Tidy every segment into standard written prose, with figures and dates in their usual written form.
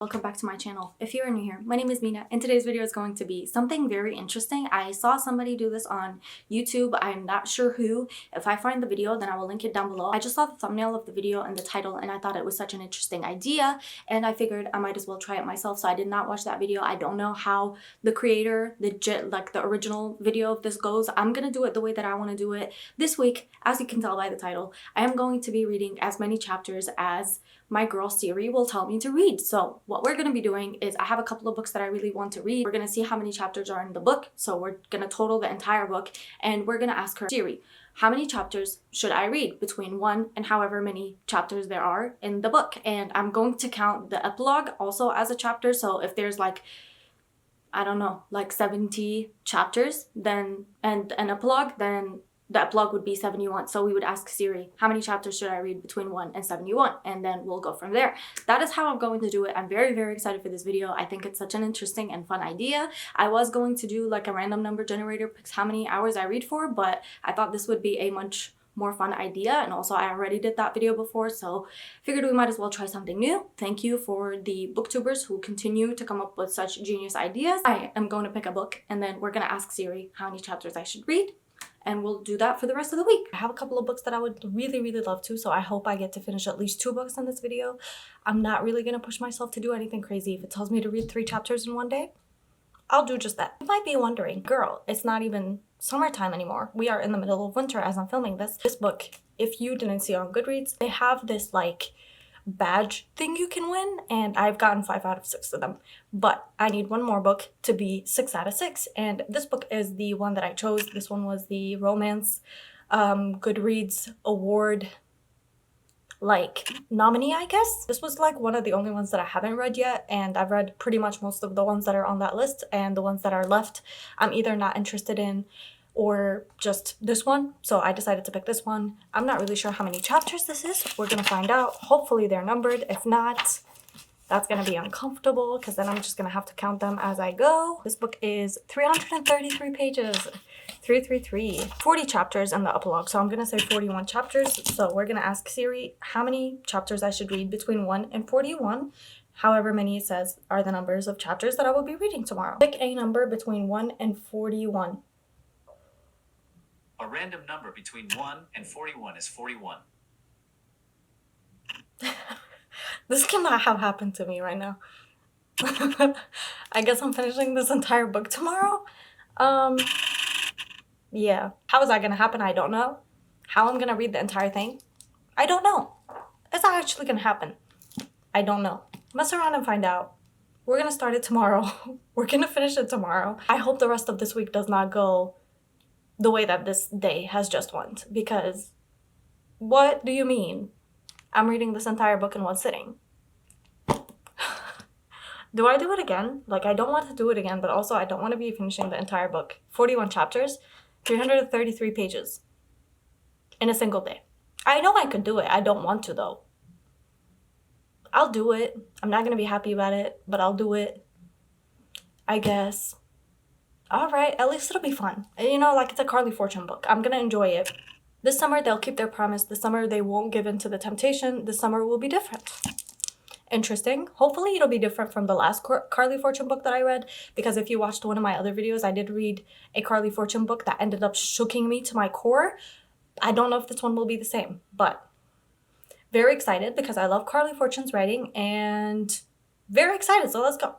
Welcome back to my channel. If you're new here, my name is Mina and today's video is going to be something very interesting. I saw somebody do this on YouTube. I'm not sure who. If I find the video, then I will link it down below. I just saw the thumbnail of the video and the title and I thought it was such an interesting idea and I figured I might as well try it myself. So I did not watch that video. I don't know how the creator, the original video of this goes. I'm gonna do it the way that I want to do it. This week, as you can tell by the title, I am going to be reading as many chapters as my girl Siri will tell me to read. So what we're going to be doing is I have a couple of books that I really want to read. We're going to see how many chapters are in the book. So we're going to total the entire book and we're going to ask her, Siri, how many chapters should I read between 1 and however many chapters there are in the book? And I'm going to count the epilogue also as a chapter. So if there's like, I don't know, like 70 chapters then and an epilogue, then the epilogue would be 71. So we would ask Siri, how many chapters should I read between 1 and 71? And then we'll go from there. That is how I'm going to do it. I'm very, very excited for this video. I think it's such an interesting and fun idea. I was going to do like a random number generator, picks how many hours I read for, but I thought this would be a much more fun idea. And also I already did that video before, so figured we might as well try something new. Thank you for the booktubers who continue to come up with such genius ideas. I am going to pick a book and then we're going to ask Siri how many chapters I should read. And we'll do that for the rest of the week. I have a couple of books that I would really, really love to, so I hope I get to finish at least 2 books in this video. I'm not really gonna push myself to do anything crazy. If it tells me to read 3 chapters in one day, I'll do just that. You might be wondering, girl, it's not even summertime anymore. We are in the middle of winter as I'm filming this. This book, if you didn't see on Goodreads, they have this like badge thing you can win, and I've gotten 5 out of 6 of them, but I need one more book to be 6 out of 6, and this book is the one that I chose. This one was the romance Goodreads award like nominee, I guess. This was like one of the only ones that I haven't read yet, and I've read pretty much most of the ones that are on that list, and the ones that are left I'm either not interested in or just this one, so I decided to pick this one. I'm not really sure how many chapters this is. We're gonna find out. Hopefully they're numbered. If not, that's gonna be uncomfortable because then I'm just gonna have to count them as I go. This book is 333 pages. 333. 40 chapters in the epilogue, so I'm gonna say 41 chapters. So we're gonna ask Siri how many chapters I should read between 1 and 41. However many it says are the numbers of chapters that I will be reading tomorrow. Pick a number between 1 and 41. A random number between 1 and 41 is 41. This cannot have happened to me right now. I guess I'm finishing this entire book tomorrow. Yeah. How is that gonna happen? I don't know. How I'm gonna read the entire thing? I don't know. Is that actually gonna happen? I don't know. Mess around and find out. We're gonna start it tomorrow. We're gonna finish it tomorrow. I hope the rest of this week does not go the way that this day has just went, because what do you mean I'm reading this entire book in one sitting? Do I do it again? Like, I don't want to do it again, but also I don't want to be finishing the entire book. 41 chapters, 333 pages in a single day. I know I could do it. I don't want to though. I'll do it. I'm not gonna be happy about it, but I'll do it, I guess. All right, at least it'll be fun. You know, like it's a Carly Fortune book. I'm gonna enjoy it. This summer, they'll keep their promise. This summer, they won't give in to the temptation. This summer will be different. Interesting. Hopefully, it'll be different from the last Carly Fortune book that I read, because if you watched one of my other videos, I did read a Carly Fortune book that ended up shooking me to my core. I don't know if this one will be the same, but very excited because I love Carly Fortune's writing and very excited, so let's go.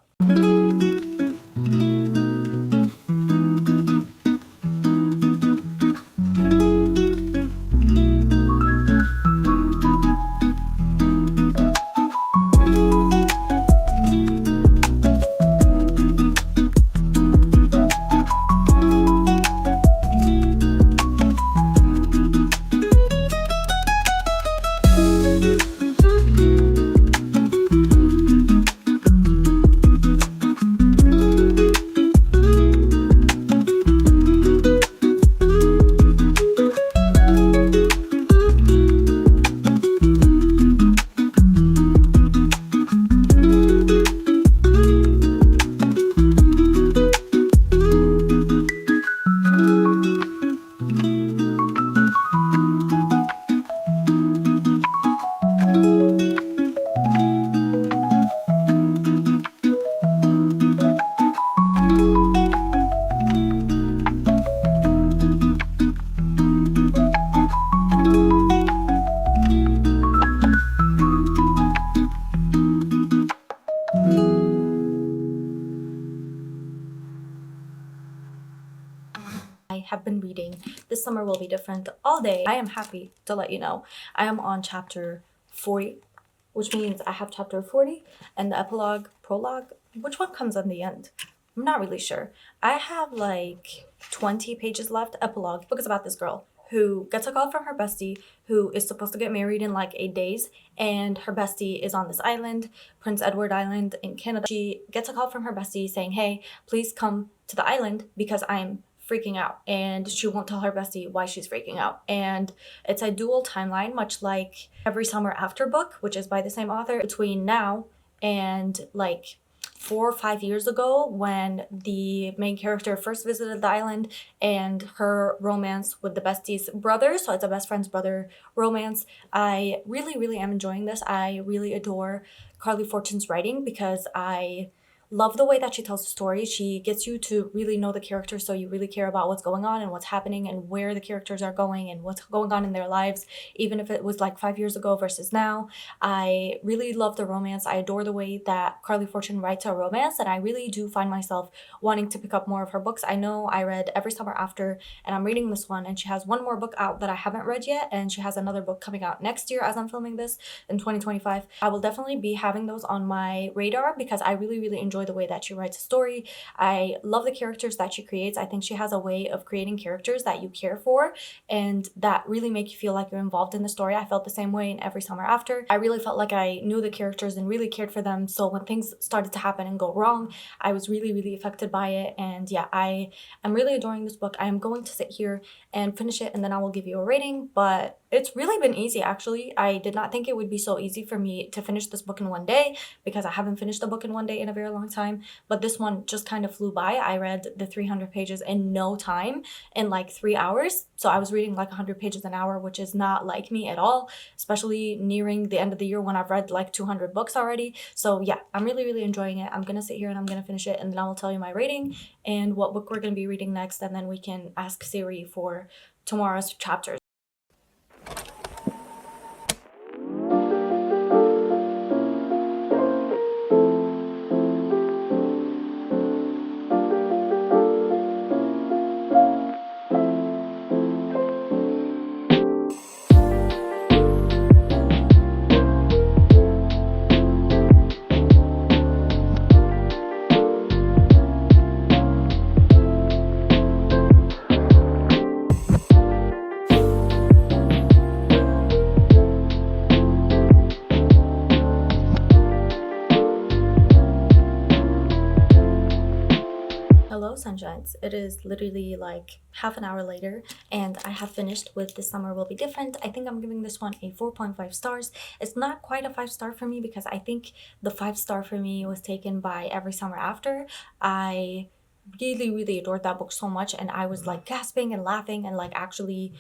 have been reading This Summer Will Be Different all day. I am happy to let you know I am on chapter 40, which means I have chapter 40 and the epilogue, prologue. Which one comes on the end? I'm not really sure. I have like 20 pages left. Epilogue. The book is about this girl who gets a call from her bestie who is supposed to get married in like 8 days, and her bestie is on this island, Prince Edward Island in Canada. She gets a call from her bestie saying, hey, please come to the island because I'm freaking out, and she won't tell her bestie why she's freaking out. And it's a dual timeline, much like Every Summer After book, which is by the same author, between now and like 4 or 5 years ago when the main character first visited the island, and her romance with the bestie's brother. So it's a best friend's brother romance. I really am enjoying this. I really adore Carly Fortune's writing because I love the way that she tells the story. She gets you to really know the characters, so you really care about what's going on and what's happening and where the characters are going and what's going on in their lives, even if it was like 5 years ago versus now. I really love the romance. I adore the way that Carly Fortune writes a romance, and I really do find myself wanting to pick up more of her books. I know I read Every Summer After, and I'm reading this one, and she has one more book out that I haven't read yet, and she has another book coming out next year as I'm filming this in 2025. I will definitely be having those on my radar because I really enjoy the way that she writes a story. I love the characters that she creates. I think she has a way of creating characters that you care for and that really make you feel like you're involved in the story. I felt the same way in Every Summer After. I really felt like I knew the characters and really cared for them, so when things started to happen and go wrong, I was really affected by it. And yeah, I am really adoring this book. I am going to sit here and finish it, and then I will give you a rating, but it's really been easy actually. I did not think it would be so easy for me to finish this book in one day because I haven't finished a book in one day in a very long time, but this one just kind of flew by. I read the 300 pages in no time, in like 3 hours. So I was reading like 100 pages an hour, which is not like me at all, especially nearing the end of the year when I've read like 200 books already. So yeah, I'm really enjoying it. I'm gonna sit here and I'm gonna finish it, and then I will tell you my rating and what book we're gonna be reading next, and then we can ask Siri for tomorrow's chapters. Hello sunshines. It is literally like half an hour later and I have finished with This Summer Will Be Different. I think I'm giving this one a 4.5 stars. It's not quite a 5-star for me because I think the 5-star for me was taken by Every Summer After. I really adored that book so much, and I was like gasping and laughing and like actually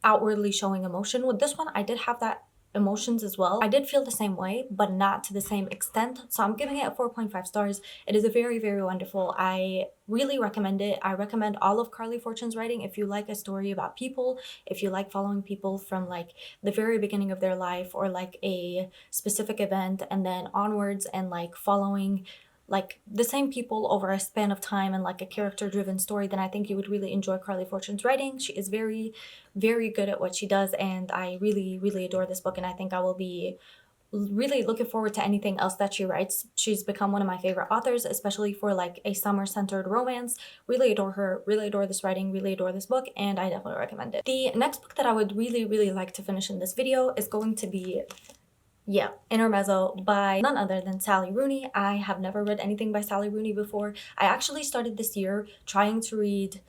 outwardly showing emotion. With this one, I did have that emotions as well. I did feel the same way, but not to the same extent. So I'm giving it a 4.5 stars. It is a very wonderful. I really recommend it. I recommend all of Carly Fortune's writing if you like a story about people, if you like following people from like the very beginning of their life or like a specific event and then onwards, and like following like the same people over a span of time and like a character driven story, then I think you would really enjoy Carly Fortune's writing. She is very good at what she does, and I really adore this book, and I think I will be really looking forward to anything else that she writes. She's become one of my favorite authors, especially for like a summer centered romance. Really adore her, really adore this writing, really adore this book, and I definitely recommend it. The next book that I would really like to finish in this video is going to be Intermezzo by none other than Sally Rooney. I have never read anything by Sally Rooney before. I actually started this year trying to read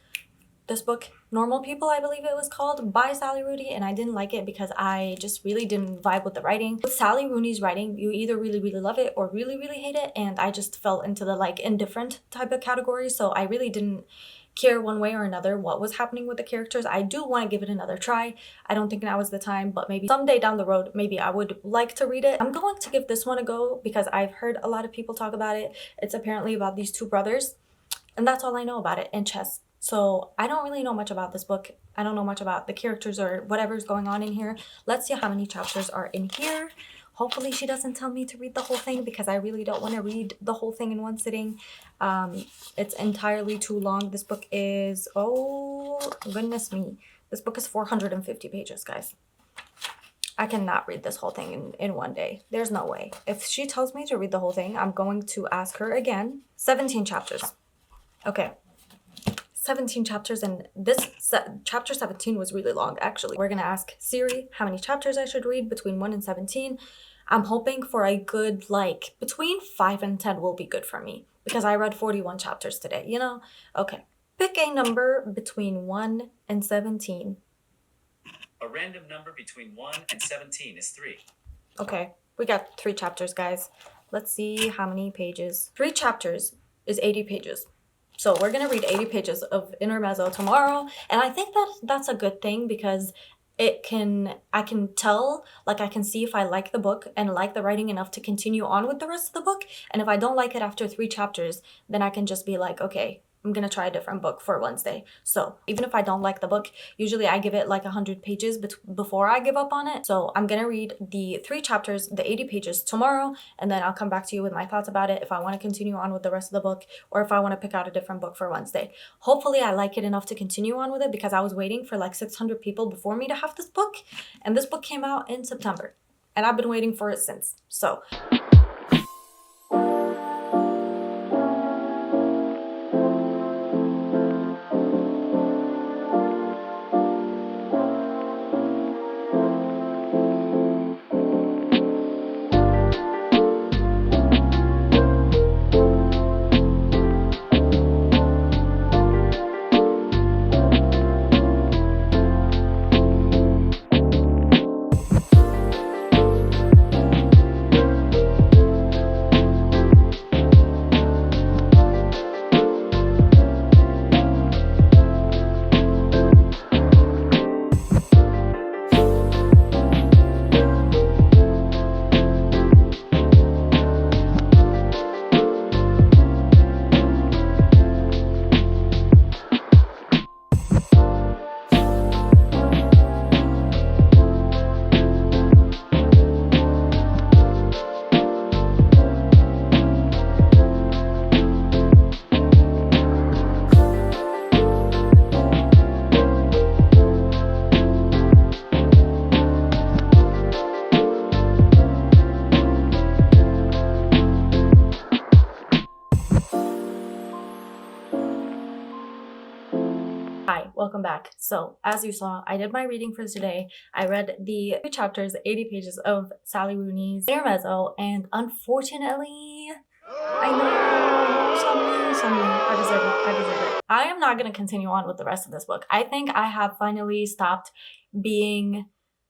this book, Normal People, I believe it was called, by Sally Rooney, and I didn't like it because I just really didn't vibe with the writing. With Sally Rooney's writing, you either really love it or really hate it, and I just fell into the like indifferent type of category, so I really didn't care one way or another what was happening with the characters. I do want to give it another try. I don't think now is the time, but maybe someday down the road, maybe I would like to read it. I'm going to give this one a go because I've heard a lot of people talk about it. It's apparently about these two brothers, and that's all I know about it, and chess. So I don't really know much about this book. I don't know much about the characters or whatever's going on in here. Let's see how many chapters are in here. Hopefully she doesn't tell me to read the whole thing because I really don't want to read the whole thing in one sitting. It's entirely too long. This book is, oh goodness me, this book is 450 pages, guys. I cannot read this whole thing in one day. There's no way. If she tells me to read the whole thing, I'm going to ask her again. 17 chapters. Okay. 17 chapters, and chapter 17 was really long, actually. We're gonna ask Siri how many chapters I should read between 1 and 17. I'm hoping for a good, like, between 5 and 10 will be good for me, because I read 41 chapters today, you know? Okay. Pick a number between 1 and 17. A random number between 1 and 17 is 3. Okay, we got 3 chapters, guys. Let's see how many pages. 3 chapters is 80 pages. So we're gonna read 80 pages of Intermezzo tomorrow, and I think that's a good thing because I can tell, like, I can see if I like the book and like the writing enough to continue on with the rest of the book, and if I don't like it after 3 chapters, then I can just be like, okay, I'm gonna try a different book for Wednesday. So even if I don't like the book, usually I give it like 100 pages before I give up on it. So I'm gonna read the 3 chapters, the 80 pages tomorrow, and then I'll come back to you with my thoughts about it, if I want to continue on with the rest of the book or if I want to pick out a different book for Wednesday. Hopefully I like it enough to continue on with it, because I was waiting for like 600 people before me to have this book, and this book came out in September and I've been waiting for it since. So hi, welcome back. So as you saw, I did my reading for today. I read the 3 chapters, 80 pages of Sally Rooney's Intermezzo, and unfortunately, I know, some I deserve it. I am not going to continue on with the rest of this book. I think I have finally stopped being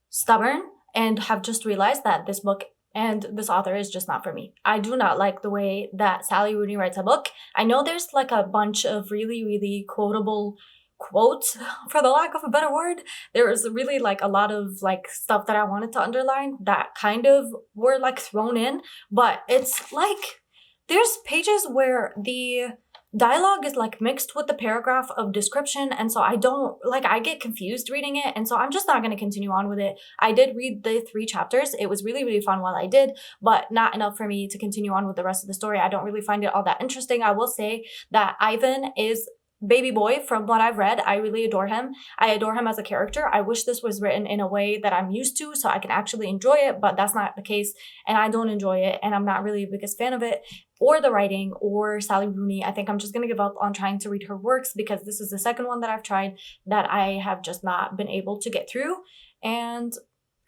stubborn and have just realized that this book and this author is just not for me. I do not like the way that Sally Rooney writes a book. I know there's like a bunch of really, really quotable quotes, for the lack of a better word. There was really like a lot of like stuff that I wanted to underline that kind of were like thrown in, but it's like there's pages where the dialogue is like mixed with the paragraph of description, and so I get confused reading it, and so I'm just not going to continue on with it. I did read the 3 chapters. It was really, really fun while I did, but not enough for me to continue on with the rest of the story. I don't really find it all that interesting. I will say that Ivan is baby boy. From what I've read, I really adore him. I adore him as a character. I wish this was written in a way that I'm used to so I can actually enjoy it, but that's not the case, and I don't enjoy it, and I'm not really the biggest fan of it, or the writing, or Sally Rooney. I think I'm just gonna give up on trying to read her works, because this is the second one that I've tried that I have just not been able to get through, and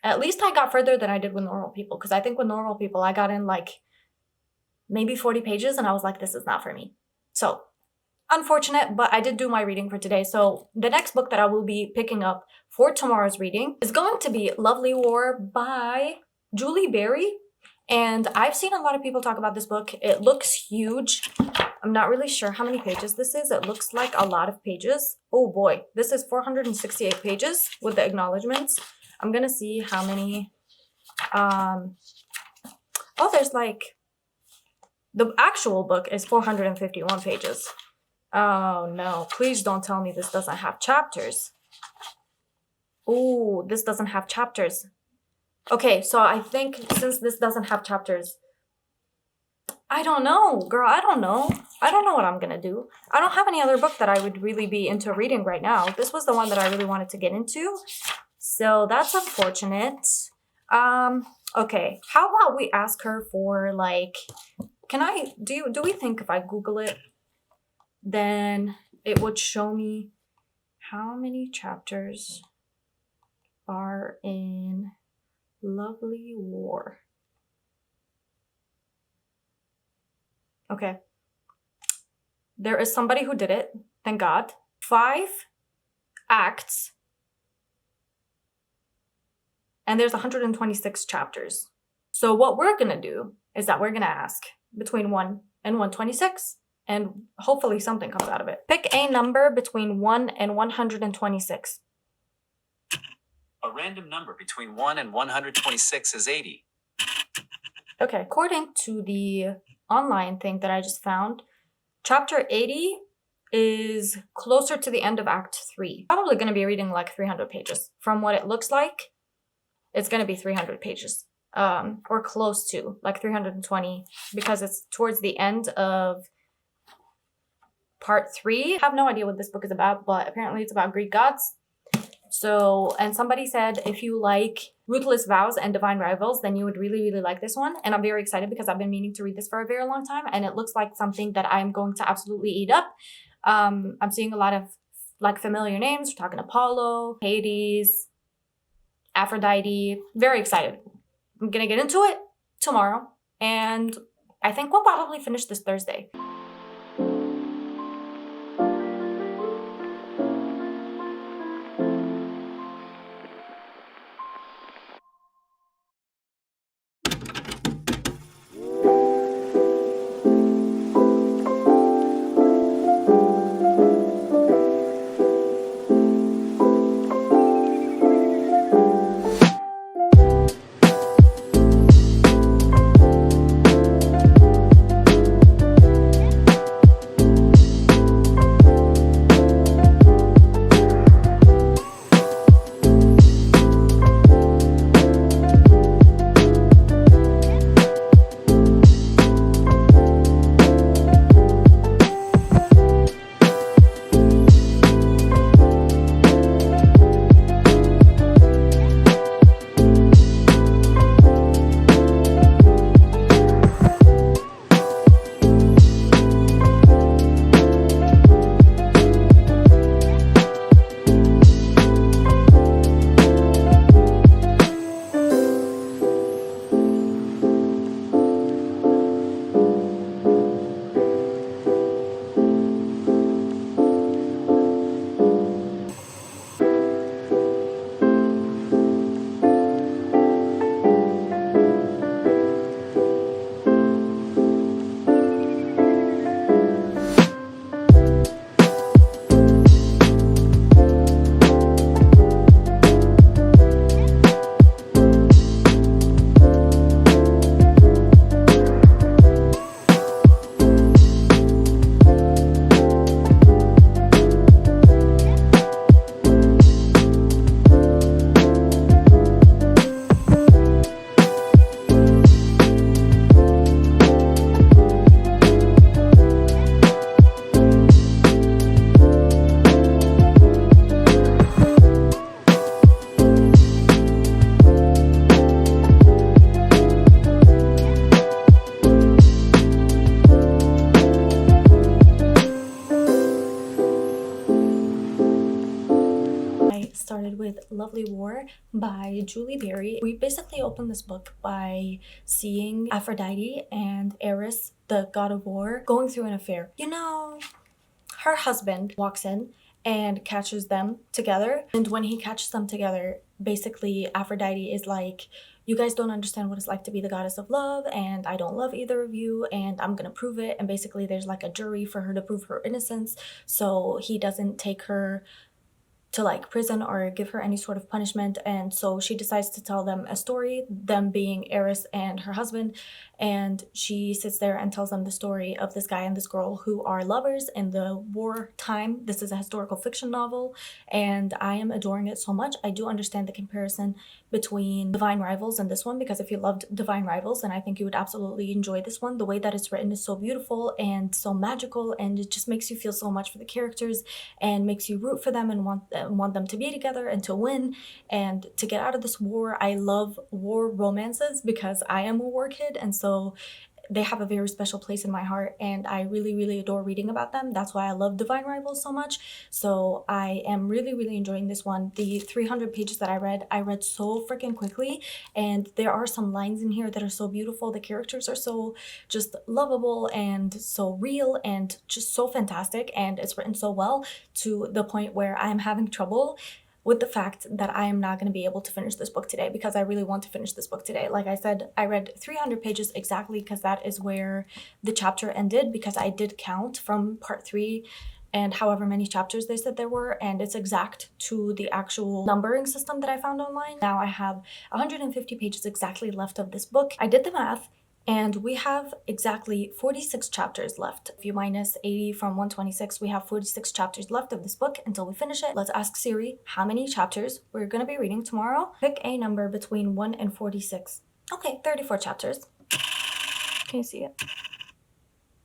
at least I got further than I did with Normal People, because I think with Normal People I got in like maybe 40 pages and I was like, this is not for me. So unfortunate, but I did do my reading for today. So the next book that I will be picking up for tomorrow's reading is going to be Lovely War by Julie Berry. And I've seen a lot of people talk about this book. It looks huge. I'm not really sure how many pages this is. It looks like a lot of pages. Oh boy, this is 468 pages with the acknowledgements. I'm gonna see how many. Oh, there's like, the actual book is 451 pages. Oh no, please don't tell me this doesn't have chapters. Oh, this doesn't have chapters. Okay, so I think since this doesn't have chapters, I don't know, girl. I don't know. I don't know what I'm gonna do. I don't have any other book that I would really be into reading right now. This was the one that I really wanted to get into. So that's unfortunate. Okay. How about we ask her for like, do we think if I Google it, then it would show me how many chapters are in Lovely War? Okay. There is somebody who did it. Thank God. 5 acts. And there's 126 chapters. So what we're going to do is that we're going to ask between 1 and 126. And hopefully something comes out of it. Pick a number between 1 and 126. A random number between 1 and 126 is 80. Okay, according to the online thing that I just found, chapter 80 is closer to the end of Act 3. Probably going to be reading like 300 pages. From what it looks like, it's going to be 300 pages. Or close to, like 320, because it's towards the end of part 3. I have no idea what this book is about, but apparently it's about Greek gods. So, and somebody said if you like Ruthless Vows and Divine Rivals, then you would really, really like this one. And I'm very excited because I've been meaning to read this for a very long time. And it looks like something that I'm going to absolutely eat up. I'm seeing a lot of like familiar names. We're talking Apollo, Hades, Aphrodite. Very excited. I'm going to get into it tomorrow. And I think we'll probably finish this Thursday. Started with Lovely War by Julie Berry. We basically opened this book by seeing Aphrodite and Eris, the god of war, going through an affair. You know, her husband walks in and catches them together. And when he catches them together, basically Aphrodite is like, you guys don't understand what it's like to be the goddess of love, and I don't love either of you, and I'm gonna prove it. And basically there's like a jury for her to prove her innocence, so he doesn't take her to like prison or give her any sort of punishment. And so she decides to tell them a story, them being Eris and her husband, and she sits there and tells them the story of this guy and this girl who are lovers in the war time. This is a historical fiction novel and I am adoring it so much. I do understand the comparison between Divine Rivals and this one, because if you loved Divine Rivals, then I think you would absolutely enjoy this one. The way that it's written is so beautiful and so magical, and it just makes you feel so much for the characters and makes you root for them and want them to be together and to win and to get out of this war. I love war romances because I am a war kid, and so they have a very special place in my heart, and I really adore reading about them. That's why I love Divine Rivals so much. So I am really enjoying this one. The 300 pages that I read so freaking quickly, and there are some lines in here that are so beautiful. The characters are so just lovable and so real and just so fantastic, and it's written so well to the point where I'm having trouble with the fact that I am not going to be able to finish this book today, because I really want to finish this book today. Like I said, I read 300 pages exactly because that is where the chapter ended, because I did count from part 3 and however many chapters they said there were, and it's exact to the actual numbering system that I found online. Now I have 150 pages exactly left of this book. I did the math, and we have exactly 46 chapters left. If you minus 80 from 126, we have 46 chapters left of this book until we finish it. Let's ask Siri how many chapters we're gonna be reading tomorrow. Pick a number between 1 and 46. Okay, 34 chapters. Can you see it?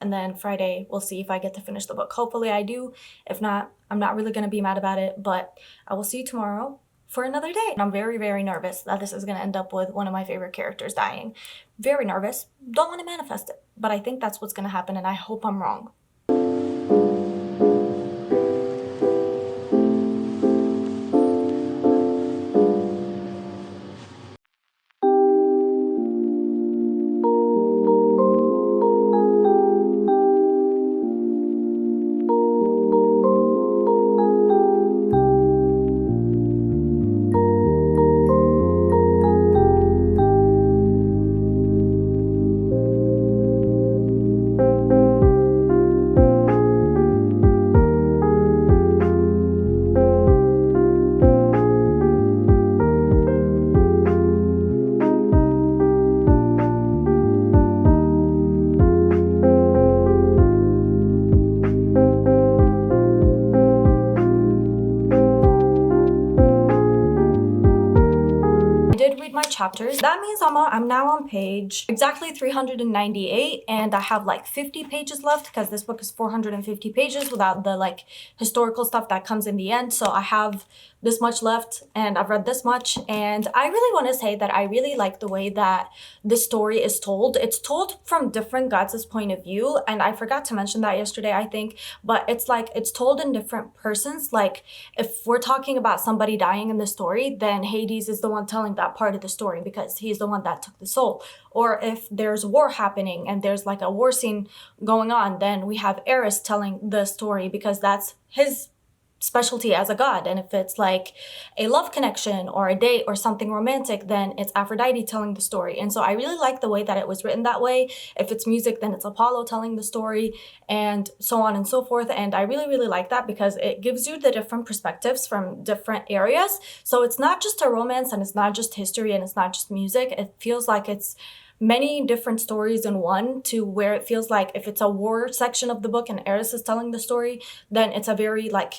And then Friday, we'll see if I get to finish the book. Hopefully I do. If not, I'm not really gonna be mad about it, but I will see you tomorrow for another day. And I'm very nervous that this is gonna end up with one of my favorite characters dying. Very nervous. Don't want to manifest it, but I think that's what's gonna happen, and I hope I'm wrong. My chapters. That means I'm now on page exactly 398, and I have like 50 pages left because this book is 450 pages without the like historical stuff that comes in the end. So I have this much left, and I've read this much, and I really want to say that I really like the way that this story is told. It's told from different gods' point of view, and I forgot to mention that yesterday, I think, but it's like it's told in different persons. Like if we're talking about somebody dying in the story, then Hades is the one telling that part of the story because he's the one that took the soul. Or if there's war happening and there's like a war scene going on, then we have Eris telling the story because that's his specialty as a god. And if it's like a love connection or a date or something romantic, then it's Aphrodite telling the story. And so I really like the way that it was written that way. If it's music, then it's Apollo telling the story, and so on and so forth. And I really like that because it gives you the different perspectives from different areas. So it's not just a romance, and it's not just history, and it's not just music. It feels like it's many different stories in one, to where it feels like if it's a war section of the book and Eris is telling the story, then it's a very like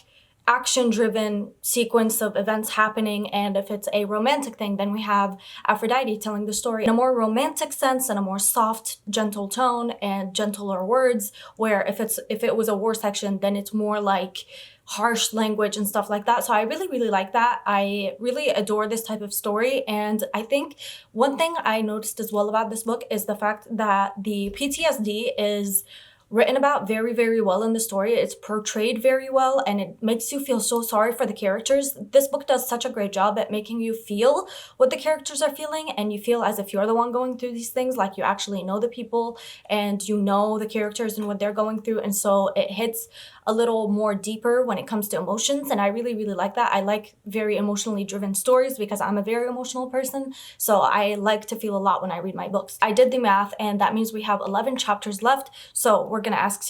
action-driven sequence of events happening. And if it's a romantic thing, then we have Aphrodite telling the story in a more romantic sense and a more soft, gentle tone and gentler words, where if it was a war section, then it's more like harsh language and stuff like that. So I really like that. I really adore this type of story. And I think one thing I noticed as well about this book is the fact that the PTSD is written about very well in the story. It's portrayed very well, and it makes you feel so sorry for the characters. This book does such a great job at making you feel what the characters are feeling, and you feel as if you're the one going through these things, like you actually know the people and you know the characters and what they're going through. And so it hits a little more deeper when it comes to emotions, and I really like that. I like very emotionally driven stories because I'm a very emotional person, so I like to feel a lot when I read my books. I did the math, and that means we have 11 chapters left. So I'm gonna ask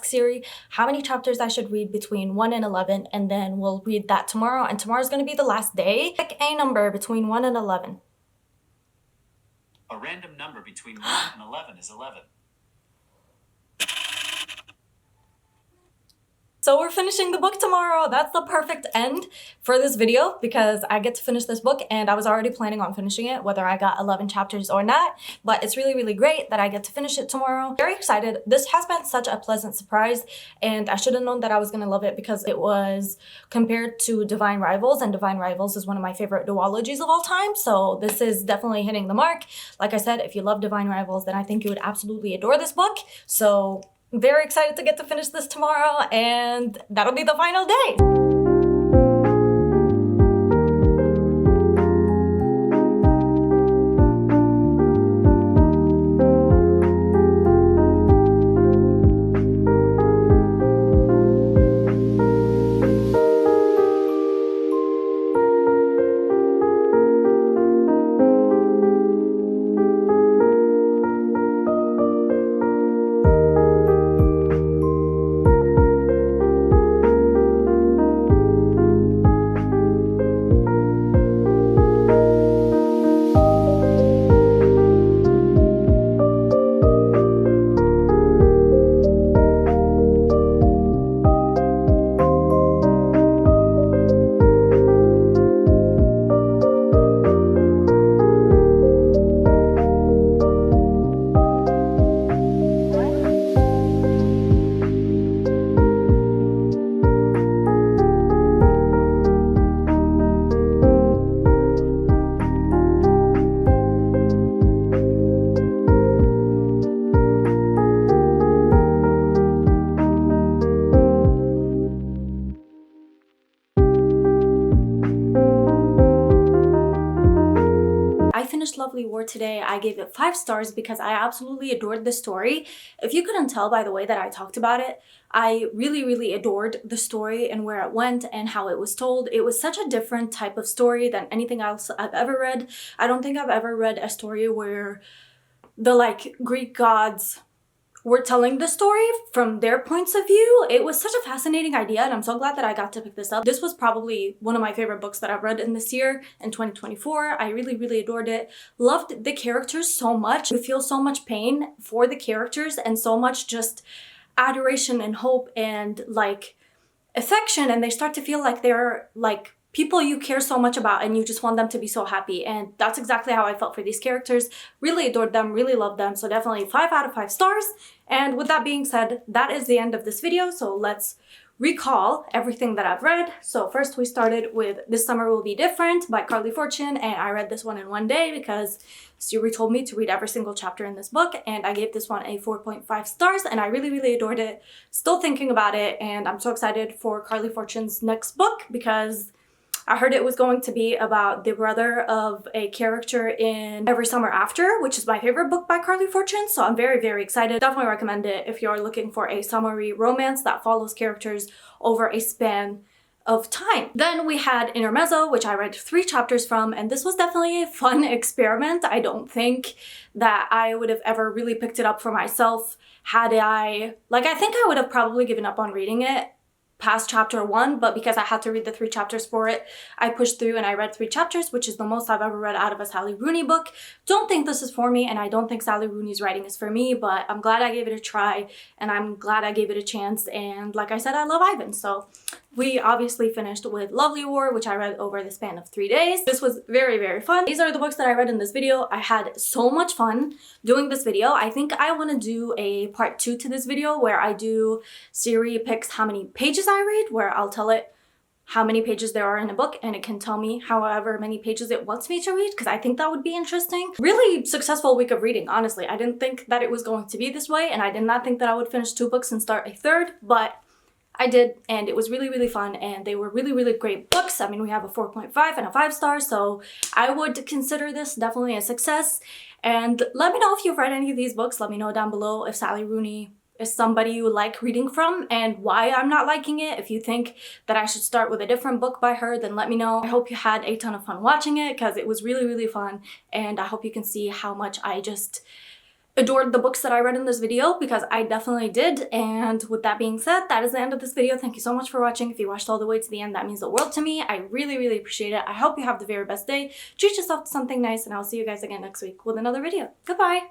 Siri how many chapters I should read between 1 and 11, and then we'll read that tomorrow, and tomorrow's gonna be the last day. Pick a number between 1 and 11. A random number between 1 and 11 is 11. So we're finishing the book tomorrow. That's the perfect end for this video because I get to finish this book and I was already planning on finishing it, whether I got 11 chapters or not. But it's really, really great that I get to finish it tomorrow. Very excited. This has been such a pleasant surprise and I should have known that I was going to love it because it was compared to Divine Rivals, and Divine Rivals is one of my favorite duologies of all time. So this is definitely hitting the mark. Like I said, if you love Divine Rivals, then I think you would absolutely adore this book. So very excited to get to finish this tomorrow, and that'll be the final day. I finished Lovely War today. I gave it 5 stars because I absolutely adored the story. If you couldn't tell by the way that I talked about it, I really, really adored the story and where it went and how it was told. It was such a different type of story than anything else I've ever read. I don't think I've ever read a story where the Greek gods were telling the story from their points of view. It was such a fascinating idea and I'm so glad that I got to pick this up. This was probably one of my favorite books that I've read in this year, in 2024. I really, really adored it. Loved the characters so much. You feel so much pain for the characters and so much just adoration and hope and affection, and they start to feel like they're people you care so much about and you just want them to be so happy, and that's exactly how I felt for these characters. Really adored them, really loved them, so definitely 5 out of 5 stars. And with that being said, that is the end of this video, so let's recall everything that I've read. So first we started with This Summer Will Be Different by Carly Fortune, and I read this one in one day because Siri told me to read every single chapter in this book, and I gave this one a 4.5 stars and I really, really adored it. Still thinking about it, and I'm so excited for Carly Fortune's next book because I heard it was going to be about the brother of a character in Every Summer After, which is my favorite book by Carly Fortune, so I'm very, very excited. Definitely recommend it if you're looking for a summery romance that follows characters over a span of time. Then we had Intermezzo, which I read 3 chapters from, and this was definitely a fun experiment. I don't think that I would have ever really picked it up for myself had I think I would have probably given up on reading it past chapter 1, but because I had to read the 3 chapters for it, I pushed through and I read 3 chapters, which is the most I've ever read out of a Sally Rooney book. Don't think this is for me, and I don't think Sally Rooney's writing is for me, but I'm glad I gave it a try, and I'm glad I gave it a chance, and like I said, I love Ivan. So we obviously finished with Lovely War, which I read over the span of 3 days. This was very, very fun. These are the books that I read in this video. I had so much fun doing this video. I think I want to do a part 2 to this video where I do Siri picks how many pages I read, where I'll tell it how many pages there are in a book and it can tell me however many pages it wants me to read, because I think that would be interesting. Really successful week of reading, honestly. I didn't think that it was going to be this way, and I did not think that I would finish 2 books and start a 3rd, but I did, and it was really, really fun, and they were really, really great books. I mean, we have a 4.5 and a 5 star, so I would consider this definitely a success. And let me know if you've read any of these books. Let me know down below if Sally Rooney is somebody you like reading from and why I'm not liking it. If you think that I should start with a different book by her, then let me know. I hope you had a ton of fun watching it because it was really, really fun, and I hope you can see how much I just adored the books that I read in this video, because I definitely did. And with that being said, that is the end of this video. Thank you so much for watching. If you watched all the way to the end, that means the world to me. I really, really appreciate it. I hope you have the very best day. Treat yourself to something nice, and I'll see you guys again next week with another video. Goodbye!